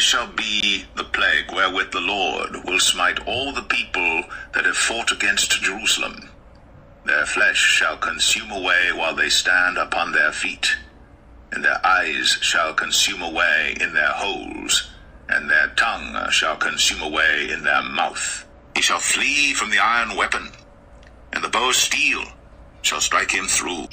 this shall be the plague wherewith the Lord will smite all the people that have fought against Jerusalem. Their flesh shall consume away while they stand upon their feet, and their eyes shall consume away in their holes, and their tongue shall consume away in their mouth. He shall flee from the iron weapon, and the bow of steel shall strike him through.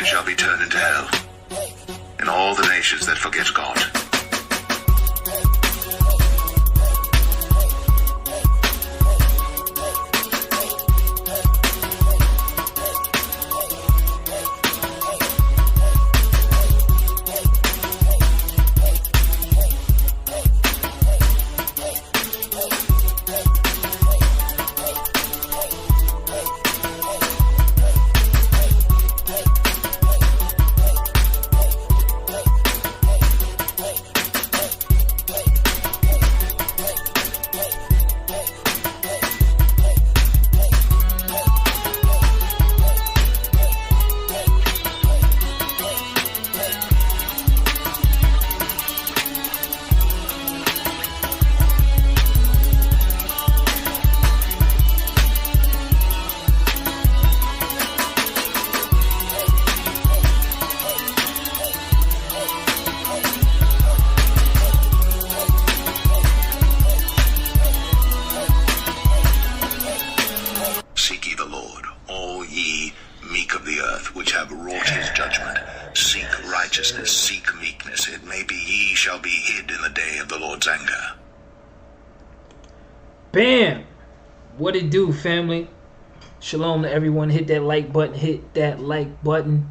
Shall be turned into hell, and all the nations that forget God. Seek meekness, it may be ye shall be hid in the day of the Lord's anger. Bam! What it do, family? Shalom to everyone. Hit that like button. Hit that like button.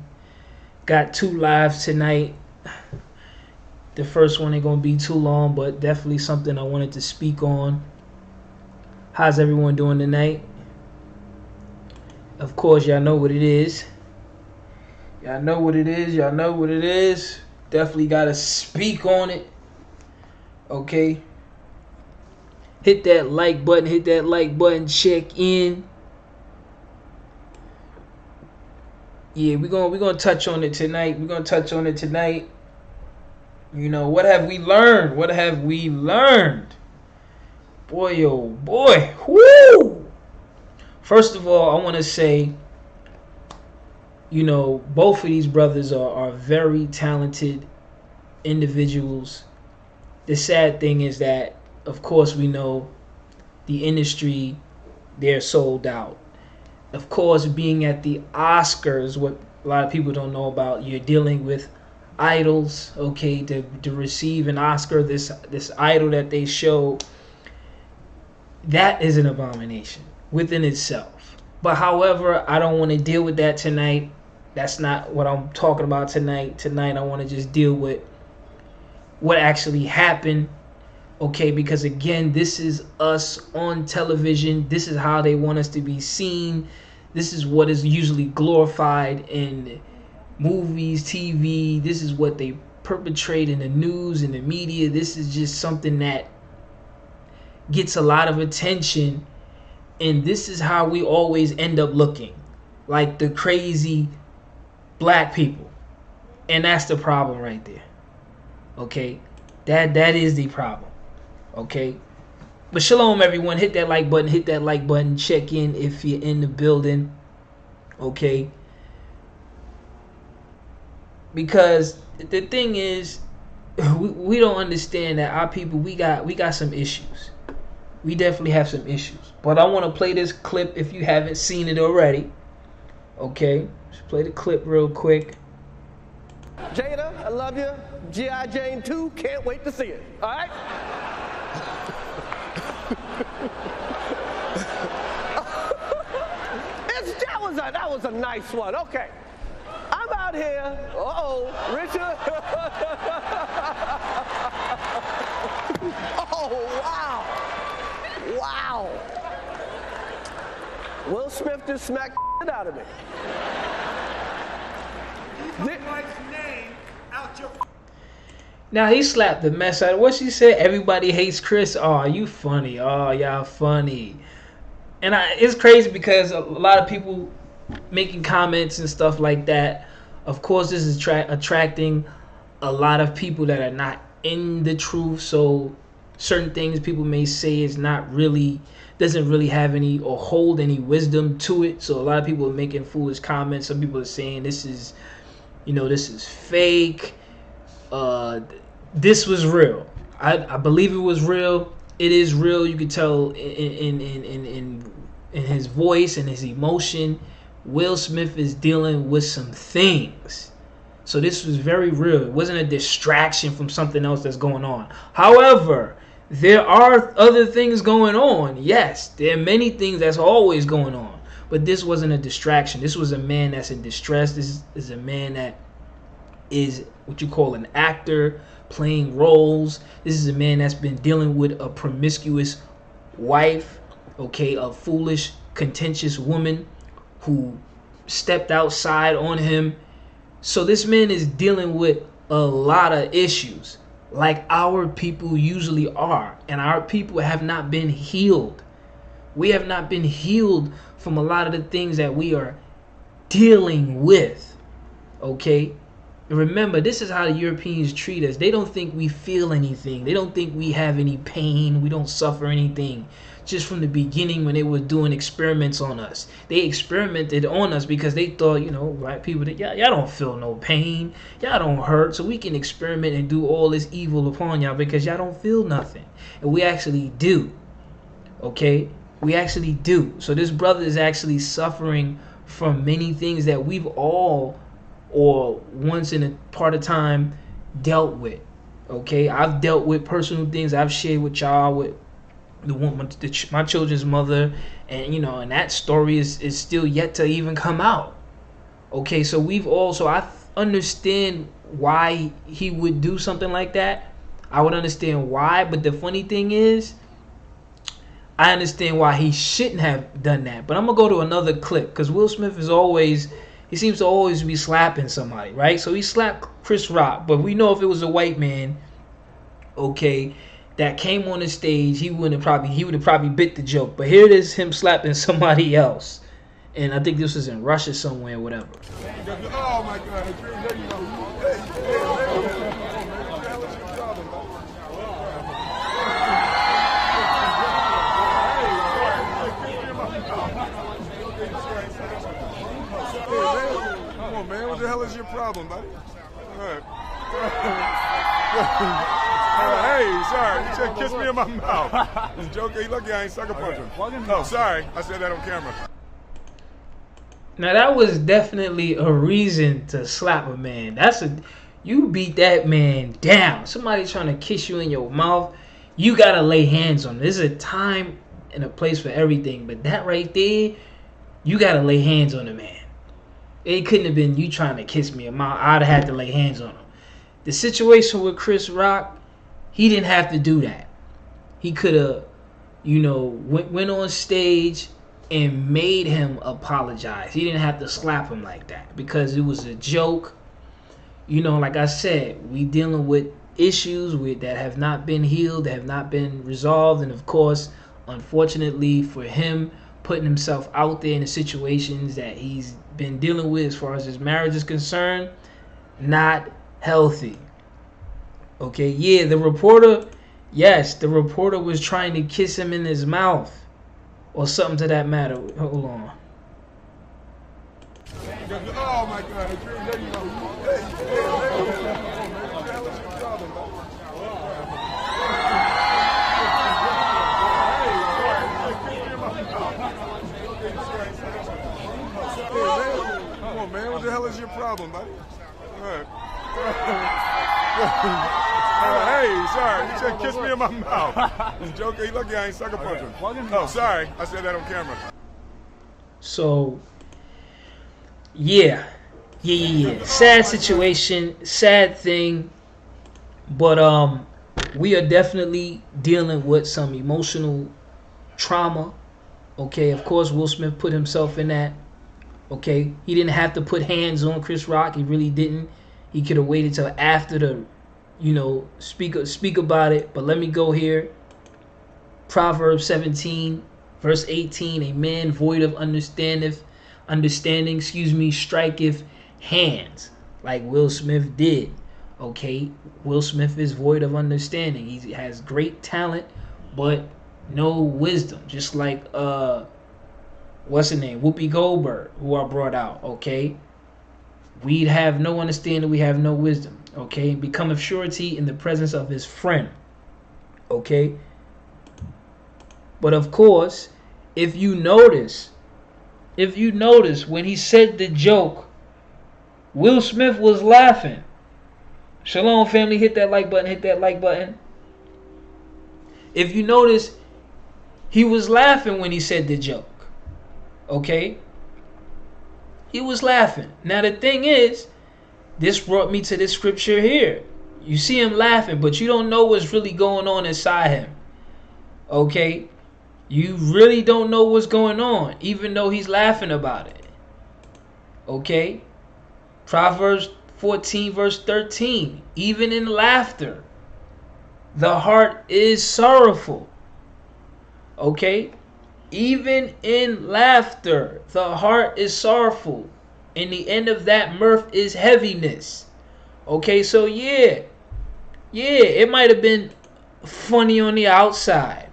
Got 2 lives tonight. The first one ain't gonna be too long, but definitely something I wanted to speak on. How's everyone doing tonight? Of course, y'all know what it is. Y'all know what it is. Y'all know what it is. Definitely got to speak on it. Okay. Hit that like button. Hit that like button. Check in. Yeah, we're gonna touch on it tonight. We're going to touch on it tonight. You know, what have we learned? What have we learned? Boy, oh boy. Woo! First of all, I want to say, you know, both of these brothers are very talented individuals. The sad thing is that, of course, we know the industry, they're sold out. Of course, being at the Oscars, what a lot of people don't know about, you're dealing with idols, okay, to receive an Oscar, this idol that they show, that is an abomination within itself. But however, I don't want to deal with that tonight. That's not what I'm talking about tonight. Tonight, I want to just deal with what actually happened. Okay, because again, this is us on television. This is how they want us to be seen. This is what is usually glorified in movies, TV. This is what they perpetrate in the news and the media. This is just something that gets a lot of attention. And this is how we always end up looking, like the crazy black people. And that's the problem right there. Okay, that is the problem. Okay, but shalom everyone. Hit that like button. Hit that like button. Check in if you're in the building. Okay, because the thing is, we don't understand that our people, we got some issues. We definitely have some issues. But I want to play this clip if you haven't seen it already. Okay, let's play the clip real quick. Jada, I love you. G.I. Jane 2, can't wait to see it. All right? That was a nice one. Okay. I'm out here. Uh-oh, Richard. Oh, Oh, wow. Wow. Will Smith just smacked the shit out of me. Now he slapped the mess out of what she said. Everybody hates Chris. Oh, you funny. Oh, y'all funny. And it's crazy because a lot of people making comments and stuff like that. Of course, this is attracting a lot of people that are not in the truth. So certain things people may say is not really, doesn't really have any or hold any wisdom to it. So a lot of people are making foolish comments. Some people are saying this is, this is fake. This was real. I believe it was real. It is real. You could tell in his voice and his emotion. Will Smith is dealing with some things. So this was very real. It wasn't a distraction from something else that's going on. However, there are other things going on. Yes, there are many things that's always going on. But this wasn't a distraction. This was a man that's in distress. This is a man that is what you call an actor playing roles. This is a man that's been dealing with a promiscuous wife, okay, a foolish, contentious woman who stepped outside on him. So this man is dealing with a lot of issues like our people usually are, and our people have not been healed. We have not been healed from a lot of the things that we are dealing with, okay? Remember, this is how the Europeans treat us. They don't think we feel anything. They don't think we have any pain. We don't suffer anything. Just from the beginning when they were doing experiments on us. They experimented on us because they thought, black people, that y'all don't feel no pain. Y'all don't hurt. So we can experiment and do all this evil upon y'all because y'all don't feel nothing. And we actually do. Okay? We actually do. So this brother is actually suffering from many things that we've all, or once in a part of time, dealt with. Okay, I've dealt with personal things I've shared with y'all, with my children's mother, and and that story is still yet to even come out. Okay, so I understand why he would do something like that. I would understand why, but the funny thing is, I understand why he shouldn't have done that. But I'm gonna go to another clip because Will Smith he seems to always be slapping somebody, right? So he slapped Chris Rock, but we know if it was a white man, okay, that came on the stage, he would have probably bit the joke. But here it is, him slapping somebody else, and I think this was in Russia somewhere, whatever. Oh my God! Come on, man. What the hell is your problem, buddy? All right. Hey, sorry. You said kiss me in my mouth. Joker, you lucky I ain't sucker punching. Oh, sorry. I said that on camera. Now that was definitely a reason to slap a man. You beat that man down. Somebody trying to kiss you in your mouth, you gotta lay hands on them. There's a time and a place for everything, but that right there, you gotta lay hands on a man. It couldn't have been you trying to kiss me in my mouth. I'd have had to lay hands on him. The situation with Chris Rock, he didn't have to do that. He could have, went on stage and made him apologize. He didn't have to slap him like that because it was a joke. Like I said, we dealing with issues that have not been healed, that have not been resolved, and of course, unfortunately for him, putting himself out there in the situations that he's been dealing with as far as his marriage is concerned, not healthy. Okay, yeah, the reporter was trying to kiss him in his mouth or something to that matter. Hold on. Oh my God! Come on, man. What the hell is your problem, buddy? All right. Hey, sorry. You said kiss me in my mouth. Joker, you lucky I ain't sucker punching. Oh, sorry. I said that on camera. So, yeah. Sad situation, sad thing. But we are definitely dealing with some emotional trauma. Okay, of course, Will Smith put himself in that. Okay, he didn't have to put hands on Chris Rock. He really didn't. He could have waited till after the, speak about it. But let me go here. Proverbs 17, verse 18. A man void of understanding, striketh hands, like Will Smith did. Okay, Will Smith is void of understanding. He has great talent, but no wisdom. Just like what's her name, Whoopi Goldberg, who I brought out. Okay, we have no understanding, we have no wisdom. Okay, become of surety in the presence of his friend. Okay, but of course, if you notice when he said the joke, Will Smith was laughing. Shalom, family. Hit that like button. Hit that like button. If you notice, he was laughing when he said the joke. Okay? He was laughing. Now, the thing is, this brought me to this scripture here. You see him laughing, but you don't know what's really going on inside him. Okay? You really don't know what's going on, even though he's laughing about it. Okay? Proverbs 14 verse 13. Even in laughter, the heart is sorrowful. Okay? Even in laughter, the heart is sorrowful. And the end of that mirth is heaviness. Okay, so yeah, it might have been funny on the outside,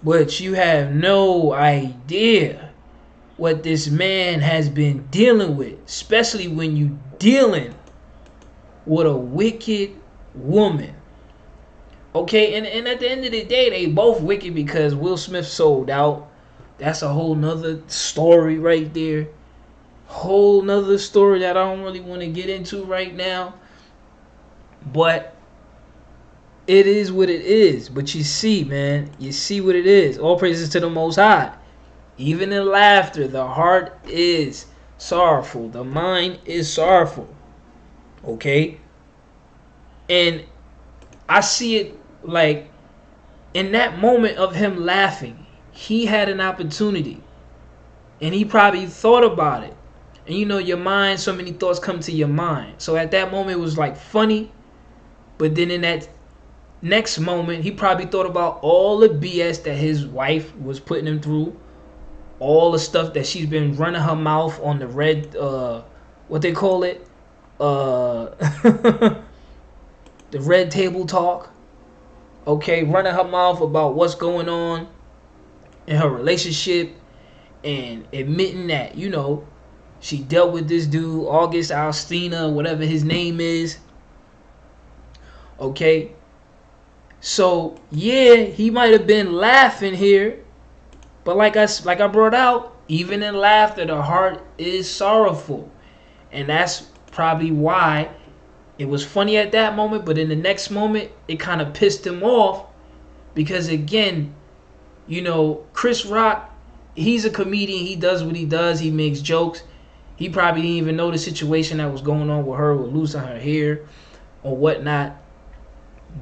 but you have no idea what this man has been dealing with, especially when you dealing with a wicked woman. Okay, and at the end of the day, they both wicked because Will Smith sold out. That's a whole nother story right there. Whole nother story that I don't really want to get into right now. But it is what it is. But you see, man, you see what it is. All praises to the Most High. Even in laughter, the heart is sorrowful. The mind is sorrowful. Okay? And I see it like in that moment of him laughing, he had an opportunity. And he probably thought about it. And your mind, so many thoughts come to your mind. So at that moment, it was like funny. But then in that next moment, he probably thought about all the BS that his wife was putting him through. All the stuff that she's been running her mouth on the red, what they call it? The red table talk. Okay, running her mouth about what's going on in her relationship. And admitting that, she dealt with this dude, August Alstina, whatever his name is. Okay. So, yeah, he might have been laughing here. But like I brought out, even in laughter, the heart is sorrowful. And that's probably why it was funny at that moment. But in the next moment, it kind of pissed him off. Because, again, Chris Rock, he's a comedian. He does what he does. He makes jokes. He probably didn't even know the situation that was going on with her, with losing her hair or whatnot.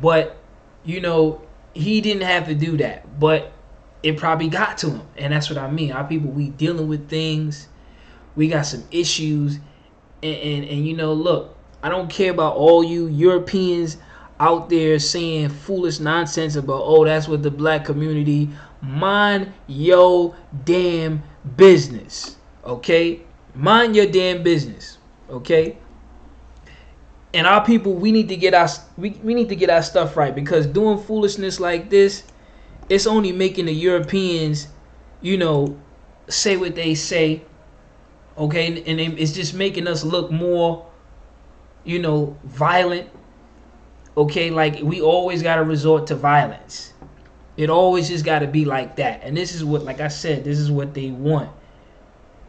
But, he didn't have to do that. But it probably got to him. And that's what I mean. Our people, we dealing with things. We got some issues. And look, I don't care about all you Europeans out there saying foolish nonsense about, oh, that's what the black community. Mind your damn business. Okay? Mind your damn business. Okay? And our people, we need to get our we need to get our stuff right, because doing foolishness like this, it's only making the Europeans, say what they say. Okay? And it's just making us look more, violent. Okay? Like, we always got to resort to violence. It always just got to be like that. And this is what, like I said, this is what they want.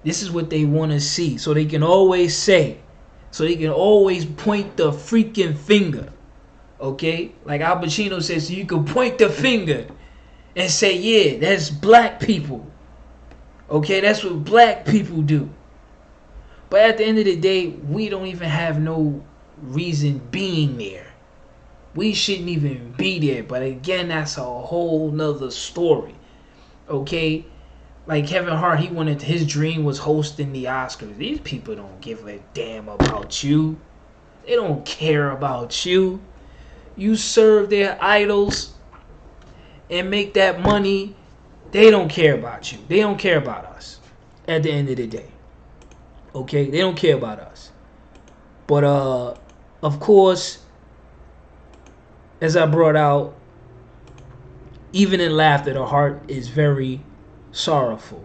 This is what they want to see. So they can always say. So they can always point the freaking finger. Okay? Like Al Pacino says, so you can point the finger and say, yeah, that's black people. Okay? That's what black people do. But at the end of the day, we don't even have no reason being there. We shouldn't even be there. But again, that's a whole nother story. Okay? Like Kevin Hart, his dream was hosting the Oscars. These people don't give a damn about you. They don't care about you. You serve their idols and make that money. They don't care about you. They don't care about us at the end of the day. Okay? They don't care about us. But of course, as I brought out, even in laughter, the heart is very sorrowful.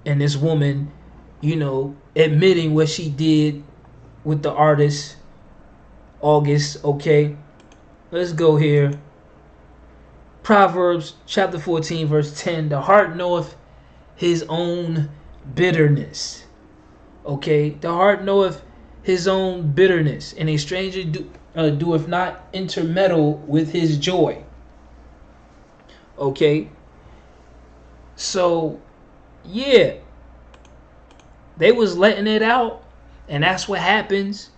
And this woman, admitting what she did with the artist August. Okay, let's go here. Proverbs chapter 14 verse 10. The heart knoweth his own bitterness. Okay, the heart knoweth his own bitterness, and a stranger doeth not intermeddle with his joy. Okay, so yeah, they was letting it out, and that's what happens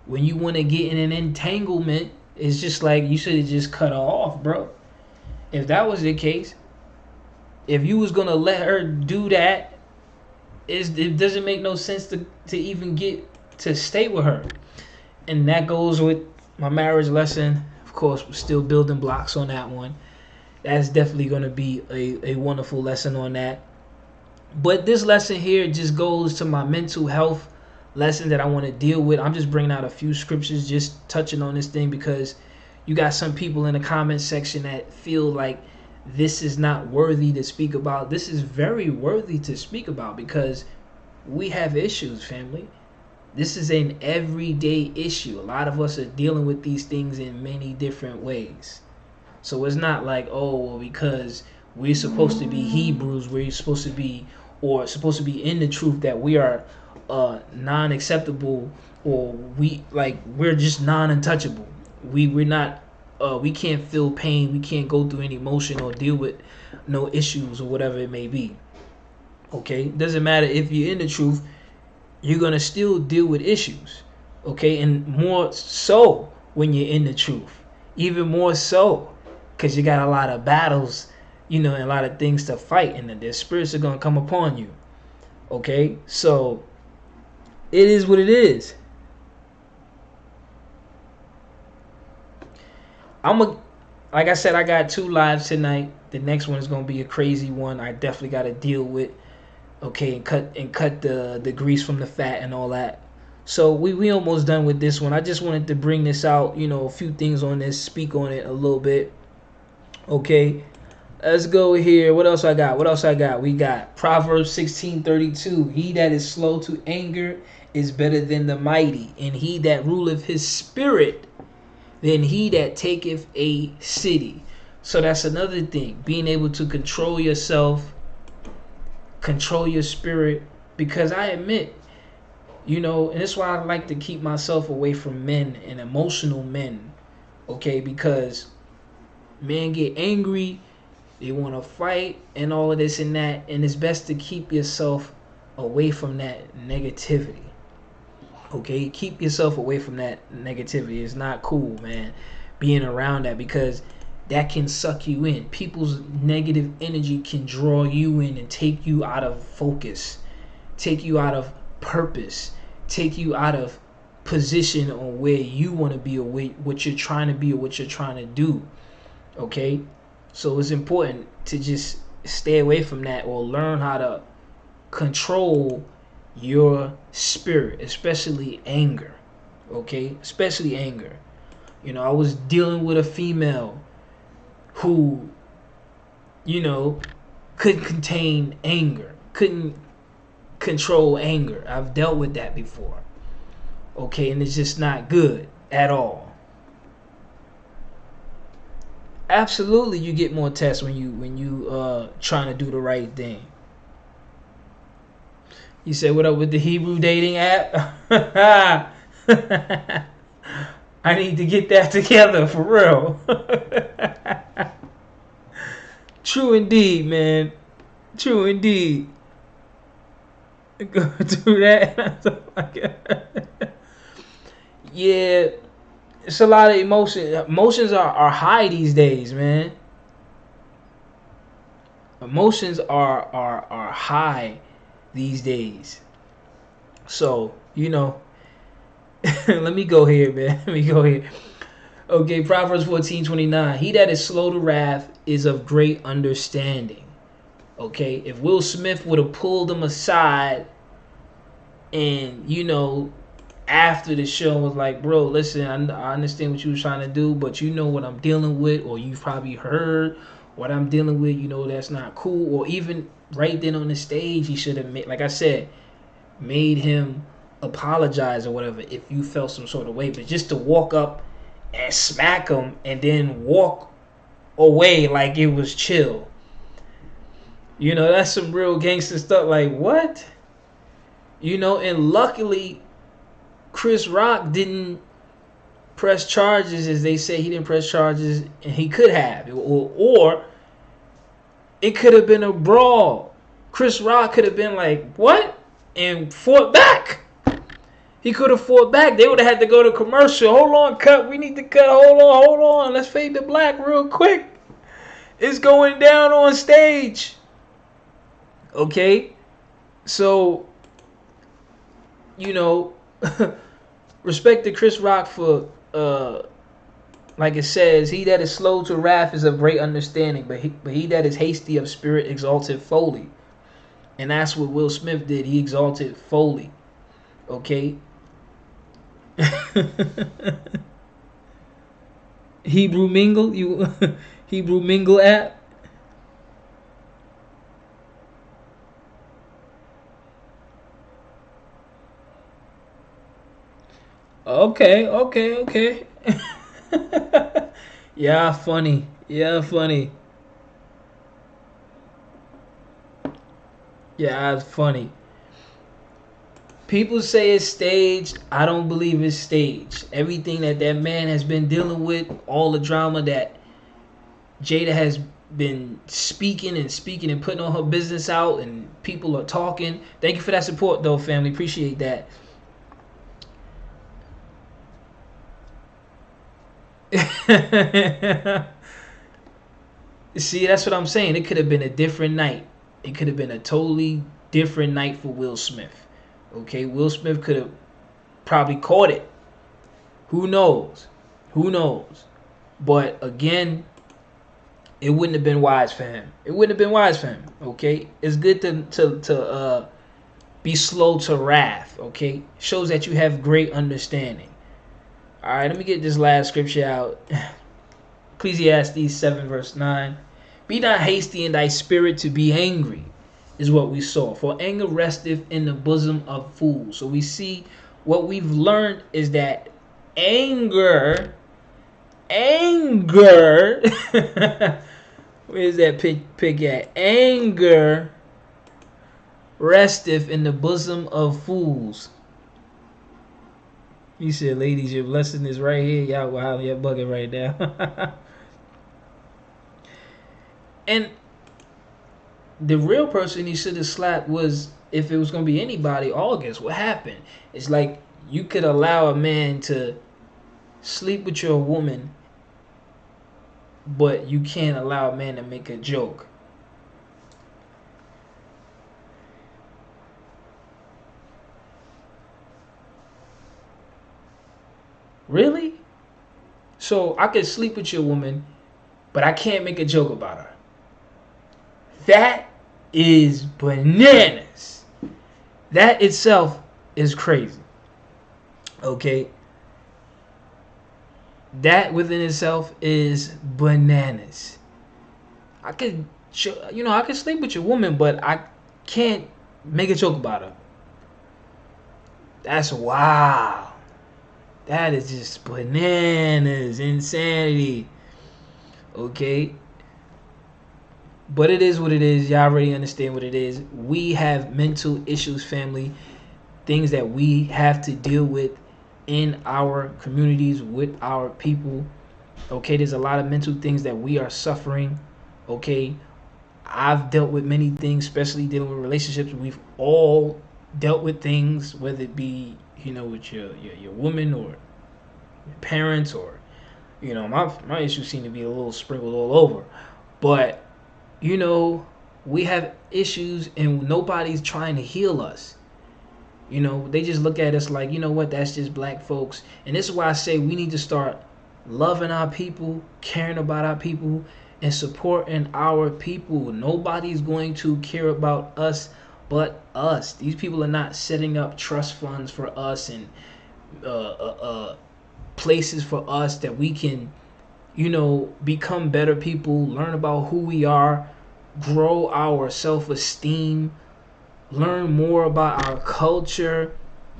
when you want to get in an entanglement. It's just like you should have just cut her off, bro. If that was the case, if you was gonna let her do that, it doesn't make no sense to even get to stay with her. And that goes with my marriage lesson. Of course, we're still building blocks on that one. That's definitely going to be a wonderful lesson on that. But this lesson here just goes to my mental health lesson that I want to deal with. I'm just bringing out a few scriptures, just touching on this thing, because you got some people in the comment section that feel like this is not worthy to speak about. This is very worthy to speak about because we have issues, family. This is an everyday issue. A lot of us are dealing with these things in many different ways. So it's not like, oh, well, because we're supposed to be Hebrews, we're supposed to be in the truth, that we are non-acceptable, or we're just non-untouchable. We're not. We can't feel pain. We can't go through any emotion or deal with no issues or whatever it may be. Okay, doesn't matter if you're in the truth. You're going to still deal with issues, okay? And more so when you're in the truth. Even more so because you got a lot of battles, and a lot of things to fight, and their spirits are going to come upon you, okay? So it is what it is. Like I said, I got 2 lives tonight. The next one is going to be a crazy one. I definitely got to deal with. Okay, and cut the grease from the fat and all that. So we almost done with this one. I just wanted to bring this out, a few things on this, speak on it a little bit. Okay, let's go here. What else I got? We got Proverbs 16:32. He that is slow to anger is better than the mighty, and he that ruleth his spirit than he that taketh a city. So that's another thing, being able to control yourself, control your spirit, because I admit, and that's why I like to keep myself away from men and emotional men, okay, because men get angry, they want to fight and all of this and that, and it's best to keep yourself away from that negativity, okay? Keep yourself away from that negativity. It's not cool, man, being around that, because that can suck you in. People's negative energy can draw you in and take you out of focus, take you out of purpose, take you out of position on where you want to be, or what you're trying to be, or what you're trying to do. Okay? So it's important to just stay away from that, or learn how to control your spirit, especially anger. Okay? Especially anger. I was dealing with a female who, couldn't contain anger, couldn't control anger. I've dealt with that before. Okay, and it's just not good at all. Absolutely, you get more tests when you trying to do the right thing. You say, what up with the Hebrew dating app? I need to get that together for real. True indeed, man. True indeed. Go through that. Yeah, It's a lot of emotion. Emotions are high these days, man. Emotions are high these days. So, let me go here, man. Let me go here. Okay, Proverbs 14:29. He that is slow to wrath is of great understanding. Okay, if Will Smith would have pulled him aside and, after the show was like, bro, listen, I understand what you were trying to do, but you know what I'm dealing with, or you've probably heard what I'm dealing with, that's not cool. Or even right then on the stage, he should have made, like I said, made him apologize or whatever if you felt some sort of way. But just to walk up and smack him and then walk away like it was chill, that's some real gangster stuff. Like, what? And luckily Chris Rock didn't press charges, as they say. He didn't press charges, and he could have, or it could have been a brawl. Chris Rock could have been like, what? And fought back. He could have fought back. They would have had to go to commercial. Hold on, cut. We need to cut. Hold on. Let's fade to black real quick. It's going down on stage. Okay? So, respect to Chris Rock for, like it says, he that is slow to wrath is of great understanding, but he that is hasty of spirit exalted folly. And that's what Will Smith did. He exalted folly. Okay? Hebrew Mingle? Hebrew Mingle app? Okay. Yeah, funny. Yeah, funny. Yeah, it's funny. People say it's staged. I don't believe it's staged. Everything that man has been dealing with, all the drama that Jada has been speaking and putting all her business out, and people are talking. Thank you for that support, though, family. Appreciate that. See, that's what I'm saying. It could have been a different night. It could have been a totally different night for Will Smith. Okay, Will Smith could have probably caught it. Who knows? But again, it wouldn't have been wise for him. Okay, it's good to be slow to wrath. Okay, shows that you have great understanding. All right, let me get this last scripture out. Ecclesiastes 7 verse 9. Be not hasty in thy spirit to be angry, is what we saw. For anger resteth in the bosom of fools. So we see what we've learned is that anger, where's that pig at? Anger resteth in the bosom of fools. You said, ladies, your blessing is right here. Y'all go holler your bucket right now. And the real person he should have slapped was, if it was going to be anybody, August. What happened? It's like you could allow a man to sleep with your woman, but you can't allow a man to make a joke. Really? So I could sleep with your woman, but I can't make a joke about her. That is bananas. That itself is crazy. Okay? That within itself is bananas. I could sleep with your woman, but I can't make a joke about her. That's wow. That is just bananas, insanity. Okay? But it is what it is. Y'all already understand what it is. We have mental issues, family. Things that we have to deal with in our communities, with our people. Okay, there's a lot of mental things that we are suffering. Okay, I've dealt with many things, especially dealing with relationships. We've all dealt with things, whether it be, with your woman or parents, or you know, my issues seem to be a little sprinkled all over. But you know, we have issues and nobody's trying to heal us. You know, they just look at us like, you know what, that's just black folks. And this is why I say we need to start loving our people, caring about our people, and supporting our people. Nobody's going to care about us but us. These people are not setting up trust funds for us and places for us that we can, you know, become better people, learn about who we are, grow our self-esteem, learn more about our culture.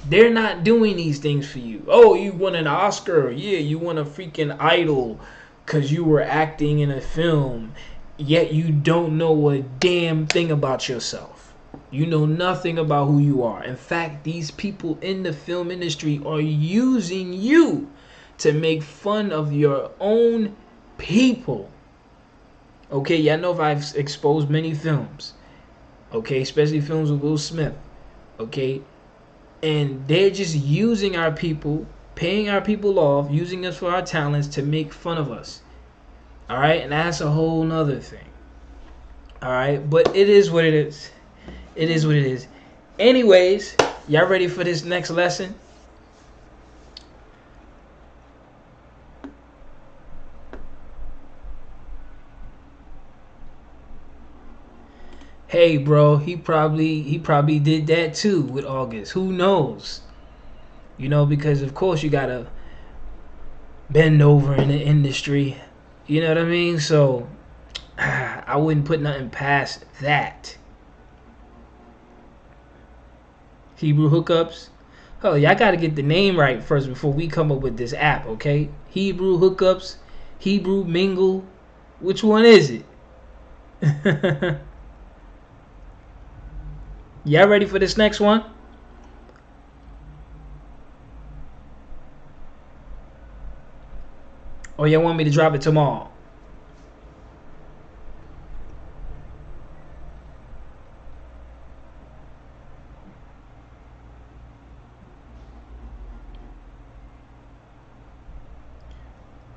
They're not doing these things for you. Oh, you won an Oscar. Yeah, you won a freaking Idol because you were acting in a film, yet you don't know a damn thing about yourself. You know nothing about who you are. In fact, these people in the film industry are using you to make fun of your own people. Okay, y'all know if I've exposed many films, okay, especially films with Will Smith, okay, and they're just using our people, paying our people off, using us for our talents to make fun of us. All right, and that's a whole nother thing. All right, but it is what it is. It is what it is. Anyways, y'all ready for this next lesson? Hey, bro, he probably did that too with August. Who knows? You know, because of course you gotta bend over in the industry. You know what I mean? So I wouldn't put nothing past that. Hebrew hookups. Oh, y'all gotta get the name right first before we come up with this app, okay? Hebrew hookups, Hebrew mingle. Which one is it? Y'all ready for this next one? Or y'all want me to drop it tomorrow?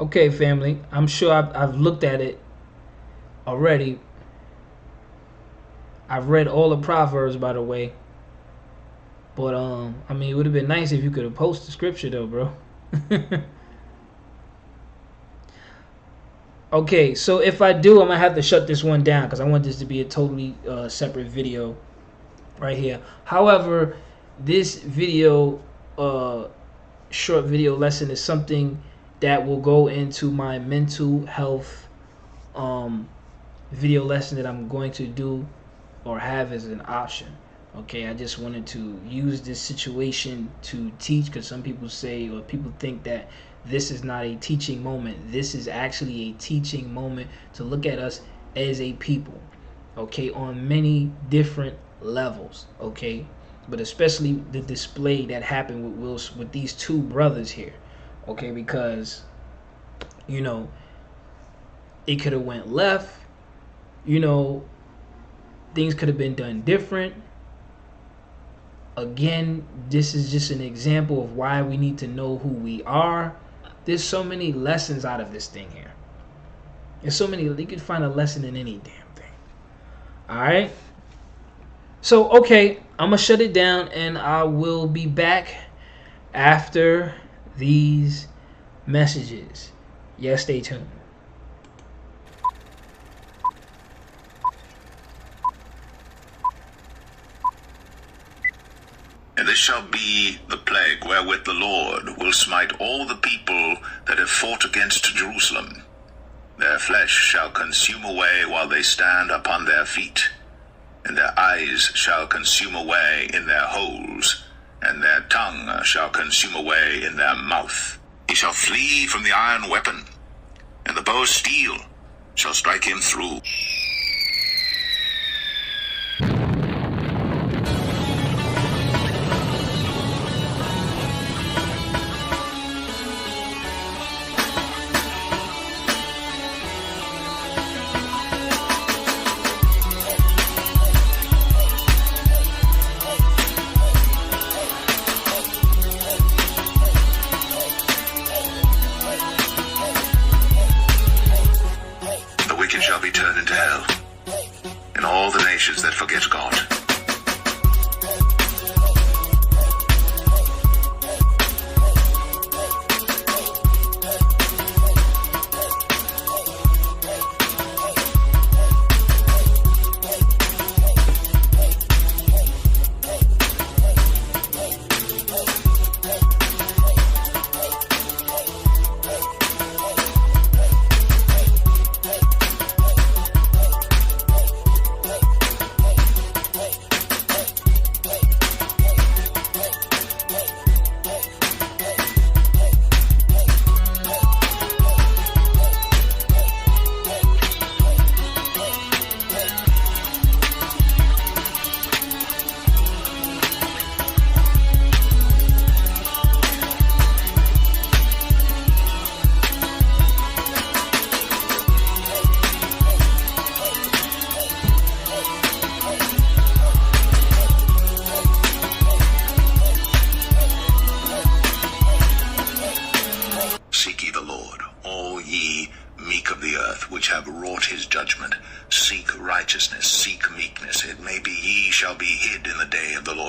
Okay, family. I'm sure I've looked at it already. I've read all the Proverbs, by the way. But, I mean, it would have been nice if you could have posted scripture, though, bro. Okay, so if I do, I'm going to have to shut this one down because I want this to be a totally separate video right here. However, this video, short video lesson is something that will go into my mental health video lesson that I'm going to do or have as an option. Okay, I just wanted to use this situation to teach, because some people say, or people think that this is not a teaching moment. This is actually a teaching moment to look at us as a people, okay, on many different levels, okay, but especially the display that happened with these two brothers here, okay, because, you know, it could have went left, you know, things could have been done different. Again, this is just an example of why we need to know who we are. There's so many lessons out of this thing here. There's so many. You can find a lesson in any damn thing. All right. So, okay, I'm going to shut it down, and I will be back after these messages. Yeah, stay tuned. And this shall be the plague wherewith the Lord will smite all the people that have fought against Jerusalem. Their flesh shall consume away while they stand upon their feet, and their eyes shall consume away in their holes, and their tongue shall consume away in their mouth. He shall flee from the iron weapon, and the bow of steel shall strike him through. earth, which have wrought his judgment. Seek righteousness, seek meekness. It may be ye shall be hid in the day of the Lord's